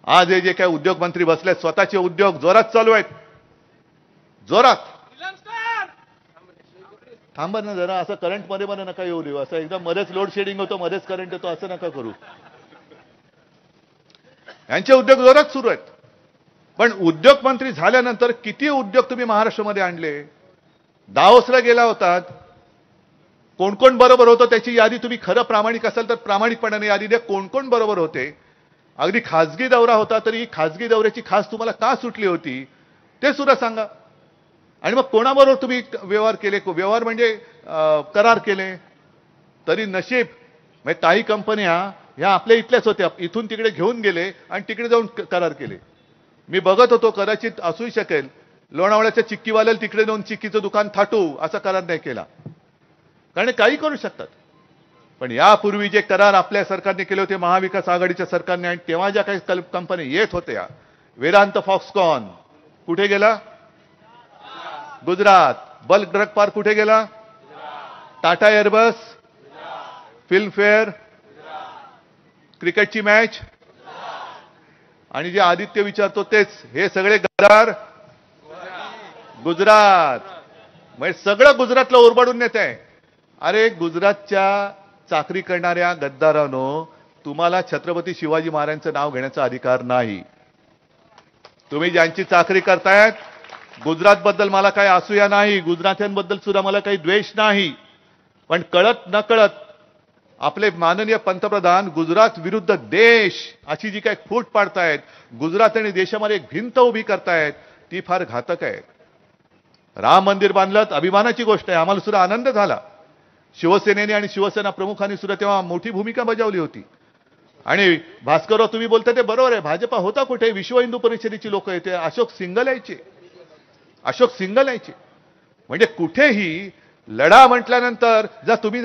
आज हे जे काही उद्योग मंत्री बसले स्वतःचे उद्योग जोरात चालू आहेत, जोरात. थांबा ना जरा, असं करंट मध्ये मला नका येऊ देऊ. असं एकदम मध्येच लोड शेडिंग होतो, मध्येच करंट येतो, असं नका करू. यांचे उद्योग जोरात सुरू आहेत. पण उद्योग मंत्री झाल्यानंतर किती उद्योग तुम्ही महाराष्ट्रामध्ये आणले? दावोसला गेला होतात, कोण कोण बरोबर होतं त्याची यादी तुम्ही खरं प्रामाणिक असाल तर प्रामाणिकपणाने यादी द्या. कोण कोण बरोबर होते? अगदी खासगी दौरा होता तरी खासगी दौऱ्याची खास तुम्हाला का सुटली होती ते सुद्धा सांगा. आणि मग कोणाबरोबर तुम्ही व्यवहार केले? व्यवहार म्हणजे करार केले. तरी नशीब म्हणजे काही कंपन्या ह्या आपल्या इथल्याच होत्या, इथून तिकडे घेऊन गेले आणि तिकडे जाऊन करार केले. मी बघत होतो, कदाचित असूही शकेल लोणावळ्याच्या चिक्कीवाल्याला तिकडे जाऊन चिक्कीचं दुकान थाटू असा करार नाही केला, कारण काही करू शकतात. पण यापूर्वी जे करार आपल्या सरकारने केले होते, महाविकास आघाडीच्या सरकारने, आणि तेव्हा ज्या काही कंपन्या येत होत्या, वेदांत फॉक्सकॉन कुठे गेला? गुजरात. बल्क ड्रग पार्क कुठे गेला? टाटा एअरबस. फिल्मफेअर, क्रिकेटची मॅच, आणि जे आदित्य विचारतो तेच, हे सगळे करार गुजरात. म्हणजे सगळं गुजरातला ओरबाडून नेत आहे. अरे गुजरातच्या चाकरी करणाऱ्या गद्दारांनो, तुम्हाला छत्रपती शिवाजी महाराजांचं नाव घेण्याचा अधिकार नाही. तुम्ही ज्यांची चाकरी करतायत, गुजरात बद्दल मला काही असूया नाही, गुजरात्यांबद्दल सुद्धा मला काही द्वेष नाही. पण कळत नकळत आपले माननीय पंतप्रधान गुजरात विरुद्ध देश अशी जी काही फूट पाडतायत, गुजरात आणि देशामध्ये एक भिंत उभी करतायत, ती फार घातक आहे. राम मंदिर बांधलं, अभिमानाची गोष्ट आहे, आम्हाला सुद्धा आनंद झाला. शिवसेनेने आणि शिवसेना प्रमुखांनी सुद्धा तेव्हा मोठी भूमिका बजावली होती. आणि भास्करराव तुम्ही बोलता ते बरोबर आहे, भाजपा होता कुठे? विश्व हिंदू परिषदेची लोक येते, अशोक सिंगल यायचे, अशोक सिंगल यायचे. म्हणजे कुठेही लढा म्हटल्यानंतर जर तुम्ही